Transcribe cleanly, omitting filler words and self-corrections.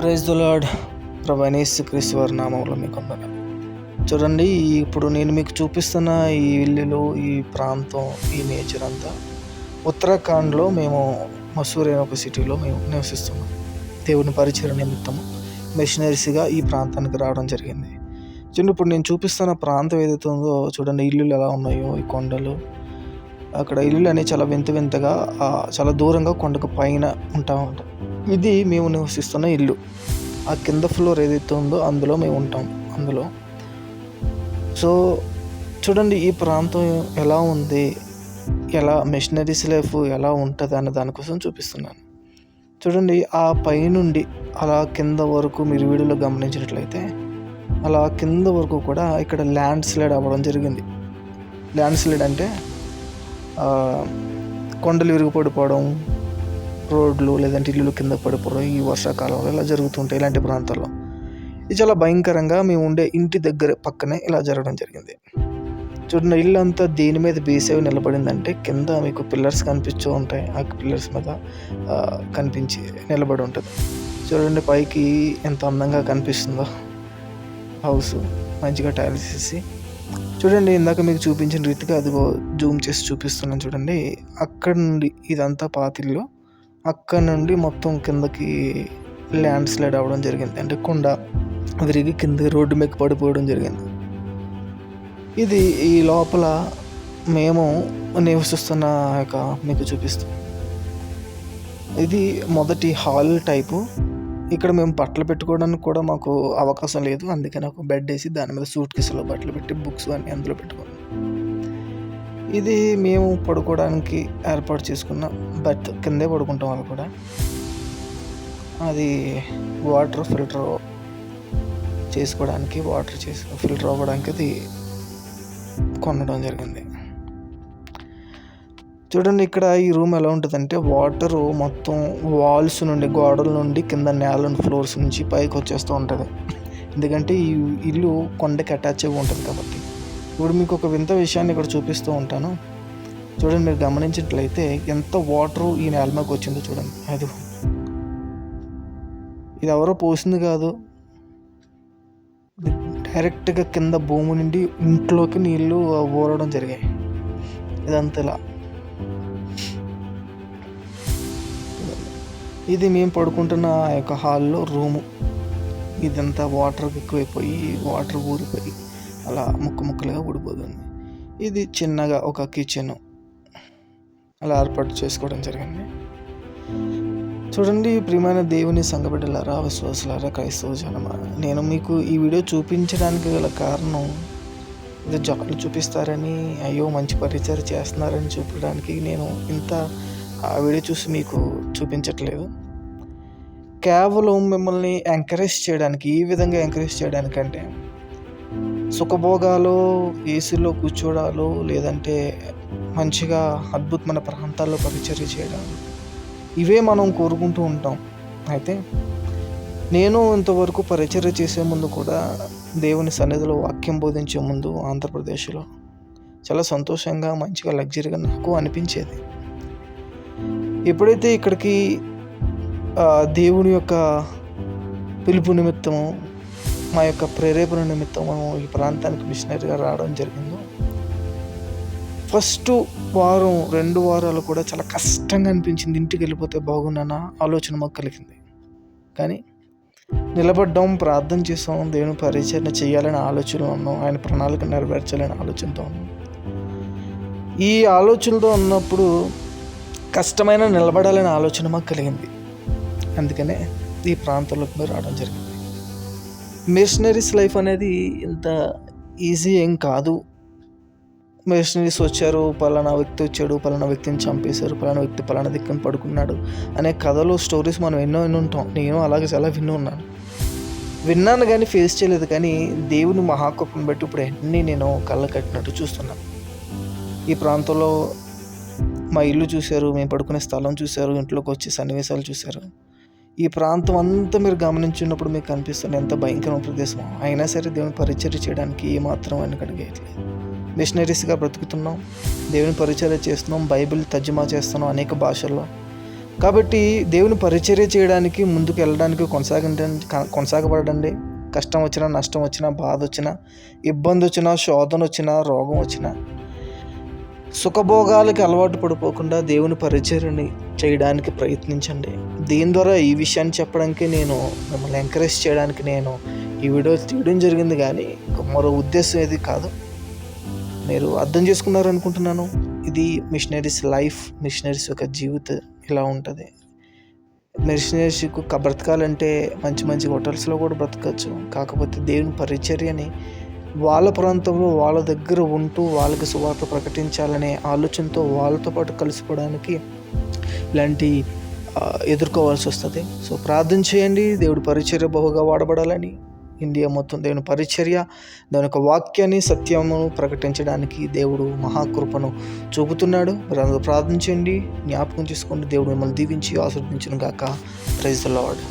Praise the lord. ప్రభు యేసుక్రీస్తు వారి నామములో మీకు వందనాలు. చూడండి, ఇప్పుడు నేను మీకు చూపిస్తున్న ఈ ఇల్లులు, ఈ ప్రాంతం, ఈ నేచర్ అంతా ఉత్తరాఖండ్లో మేము మసూర్ అనే ఒక సిటీలో మేము నివసిస్తున్నాం. దేవుని పరిచయ నిమిత్తము మిషనరీస్గా ఈ ప్రాంతానికి రావడం జరిగింది. చూడండి, ఇప్పుడు నేను చూపిస్తున్న ప్రాంతం ఏదైతే ఉందో చూడండి, ఇల్లులు ఎలా ఉన్నాయో, ఈ కొండలు, అక్కడ ఇల్లులు అనేవి చాలా వింత వింతగా చాలా దూరంగా కొండకు పైన ఉంటా ఉంటాయి. ఇది మేము నివసిస్తున్న ఇల్లు. ఆ కింద ఫ్లోర్ ఏదైతే ఉందో అందులో మేము ఉంటాం. అందులో సో చూడండి, ఈ ప్రాంతం ఎలా ఉంది, ఎలా మిషనరీస్ లైఫ్ ఎలా ఉంటుంది అన్న దానికోసం చూపిస్తున్నాను. చూడండి, ఆ పైనుండి అలా కింద వరకు మీరు వీడియోలో గమనించినట్లయితే అలా కింద వరకు కూడా ఇక్కడ ల్యాండ్ స్లైడ్ అవ్వడం జరిగింది. ల్యాండ్ స్లైడ్ అంటే కొండలు విరిగిపడిపోవడం, రోడ్లు లేదంటే ఇల్లులు కింద పడిపోవడం ఈ వర్షాకాలంలో ఇలా జరుగుతుంటాయి. ఇలాంటి ప్రాంతాల్లో ఇది చాలా భయంకరంగా మేము ఉండే ఇంటి దగ్గర పక్కనే ఇలా జరగడం జరిగింది. చూడండి, ఇల్లు అంతా దేని మీద బేస్ అయి నిలబడిందంటే కింద మీకు పిల్లర్స్ కనిపిస్తూ ఉంటాయి. ఆ పిల్లర్స్ మీద కనిపించి నిలబడి ఉంటుంది. చూడండి, పైకి ఎంత అందంగా కనిపిస్తుందో హౌస్, మంచిగా టైల్స్ వేసి. చూడండి, ఇందాక మీకు చూపించిన రీతిగా అదిగో జూమ్ చేసి చూపిస్తున్నాను. చూడండి, అక్కడ నుండి ఇదంతా పాతిల్లు, అక్కడ నుండి మొత్తం కిందకి ల్యాండ్ స్లైడ్ అవ్వడం జరిగింది. అంటే కొండ విరిగి కింద రోడ్డు మీద పడిపోవడం జరిగింది. ఇది ఈ లోపల మేము నివసిస్తున్న మీకు చూపిస్తాం. ఇది మొదటి హాల్ టైపు. ఇక్కడ మేము బట్టలు పెట్టుకోవడానికి కూడా మాకు అవకాశం లేదు. అందుకని ఒక బెడ్ వేసి దాని మీద సూట్ కేసులో బట్టలు పెట్టి బుక్స్ అన్నీ అందులో పెట్టుకున్నాం. ఇది మేము పడుకోవడానికి ఏర్పాటు చేసుకున్న బెడ్. కిందే పడుకుంటాం. వాళ్ళు కూడా అది వాటర్ ఫిల్టర్ చేసుకోవడానికి, ఫిల్టర్ అవ్వడానికి అది కొనడం జరిగింది. చూడండి, ఇక్కడ ఈ రూమ్ ఎలా ఉంటుందంటే వాటరు మొత్తం వాల్స్ నుండి, గోడల నుండి, కింద నేల ఫ్లోర్స్ నుంచి పైకి వచ్చేస్తూ ఉంటుంది. ఎందుకంటే ఈ ఇల్లు కొండకి అటాచ్ అయి ఉంటుంది కాబట్టి. ఇప్పుడు మీకు ఒక వింత విషయాన్ని ఇక్కడ చూపిస్తూ ఉంటాను. చూడండి, మీరు గమనించినట్లయితే ఎంత వాటర్ ఈ నేల మీదకి వచ్చిందో చూడండి. అది ఇది ఎవరో పోసింది కాదు, డైరెక్ట్గా కింద భూమి నుండి ఇంట్లోకి నీళ్ళు ఊరడం జరిగాయి. ఇదంతా ఇలా. ఇది మేము పడుకుంటున్న ఆ యొక్క హాల్లో రూము. ఇదంతా వాటర్ ఎక్కువైపోయి వాటర్ ఊరిపోయి అలా ముక్కలుగా ఊడిపోతుంది. ఇది చిన్నగా ఒక కిచెన్ అలా ఏర్పాటు చేసుకోవడం జరిగింది. చూడండి, ప్రియమైన దేవుని సంఘబిడ్డలారా, విశ్వాసులారా, క్రైస్తవ జనమా, నేను మీకు ఈ వీడియో చూపించడానికి గల కారణం ఇది జాబులు చూపిస్తారని, అయ్యో మంచి పరిచయం చేస్తున్నారని చూపించడానికి నేను ఇంత ఆ వీడియో చూసి మీకు చూపించట్లేదు. కేవలం మిమ్మల్ని ఎంకరేజ్ చేయడానికి. ఈ విధంగా ఎంకరేజ్ చేయడానికంటే సుఖభోగాలు, ఏసీలో కూర్చోడాలు, లేదంటే మంచిగా అద్భుతమైన ప్రాంతాల్లో పరిచర్య చేయడం, ఇవే మనం కోరుకుంటూ ఉంటాం. అయితే నేను ఇంతవరకు పరిచర్య చేసే ముందు కూడా దేవుని సన్నిధిలో వాక్యం బోధించే ముందు ఆంధ్రప్రదేశ్లో చాలా సంతోషంగా, మంచిగా, లగ్జరీగా నాకు అనిపించేది. ఎప్పుడైతే ఇక్కడికి దేవుని యొక్క పిలుపు నిమిత్తము, మా యొక్క ప్రేరేపణ నిమిత్తము ఈ ప్రాంతానికి మిషనరీగా రావడం జరిగిందో, ఫస్ట్ వారం 2 వారాలు కూడా చాలా కష్టంగా అనిపించింది. ఇంటికి వెళ్ళిపోతే బాగున్నానా ఆలోచన మాకు కలిగింది. కానీ నిలబడ్డాం, ప్రార్థన చేసాం, దేవుని పరిచర్య చేయాలని ఆలోచనలో ఉన్నాం, ఆయన ప్రణాళిక నెరవేర్చాలని ఆలోచనతో ఉన్నాం. ఈ ఆలోచనతో ఉన్నప్పుడు కష్టమైన నిలబడాలనే ఆలోచన మాకు కలిగింది. అందుకనే ఈ ప్రాంతంలోకి మీరు రావడం జరిగింది. మిషనరీస్ లైఫ్ అనేది ఇంత ఈజీ ఏం కాదు. మిషనరీస్ వచ్చారు, పలానా వ్యక్తి వచ్చాడు, పలానా వ్యక్తిని చంపేశారు, పలానా వ్యక్తి పలానా దిక్కుని పడుకున్నాడు అనే కథలు, స్టోరీస్ మనం ఎన్నో ఉంటాం. నేను అలాగే చాలా విన్నాను కానీ ఫేస్ చేయలేదు. కానీ దేవుని మహాకృపను బట్టి ఇప్పుడు అన్నీ నేను కళ్ళ కట్టినట్టు చూస్తున్నాను. ఈ ప్రాంతంలో మా ఇల్లు చూశారు, మేము పడుకునే స్థలం చూశారు, ఇంట్లోకి వచ్చే సన్నివేశాలు చూశారు. ఈ ప్రాంతం అంతా మీరు గమనించినప్పుడు మీకు కనిపిస్తుంది ఎంత భయంకరమైన ప్రదేశం. అయినా సరే దేవుని పరిచర్య చేయడానికి ఏమాత్రం వెనకడుగేయట్లేదు. మిషనరీస్గా బ్రతుకుతున్నాం, దేవుని పరిచర్య చేస్తున్నాం, బైబిల్ తర్జుమా చేస్తున్నాం అనేక భాషల్లో. కాబట్టి దేవుని పరిచర్య చేయడానికి, ముందుకు వెళ్ళడానికి కొనసాగబడండి. కష్టం వచ్చినా, నష్టం వచ్చినా, బాధ వచ్చినా, ఇబ్బంది వచ్చినా, శోధన వచ్చినా, రోగం వచ్చినా, సుఖభోగాలకి అలవాటు పడిపోకుండా దేవుని పరిచర్యని చేయడానికి ప్రయత్నించండి. దీని ద్వారా ఈ విషయాన్ని చెప్పడానికి, నేను మిమ్మల్ని ఎంకరేజ్ చేయడానికి నేను ఈ వీడియో తీయడం జరిగింది, కానీ మరో ఉద్దేశం ఏది కాదు. మీరు అర్థం చేసుకున్నారు అనుకుంటున్నాను. ఇది మిషనరీస్ లైఫ్, మిషనరీస్ యొక్క జీవితం ఇలా ఉంటుంది. మిషనరీస్కు బ్రతకాలంటే మంచి మంచి హోటల్స్లో కూడా బ్రతకచ్చు. కాకపోతే దేవుని పరిచర్యని వాళ్ళ ప్రాంతంలో వాళ్ళ దగ్గర ఉంటూ వాళ్ళకి సువార్త ప్రకటించాలనే ఆలోచనతో వాళ్ళతో పాటు కలిసిపోవడానికి ఇలాంటి ఎదుర్కోవాల్సి వస్తుంది. సో ప్రార్థన చేయండి, దేవుడి పరిచర్య బహుగా వాడబడాలని. ఇండియా మొత్తం దేవుని పరిచర్య, దాని యొక్క వాక్యాన్ని, సత్యమును ప్రకటించడానికి దేవుడు మహాకృపను చూపుతున్నాడు. మీరు అందరూ ప్రార్థించండి, జ్ఞాపకం చేసుకోండి. దేవుడు మిమ్మల్ని దీవించి ఆశీర్వదించును గాక. Praise the lord.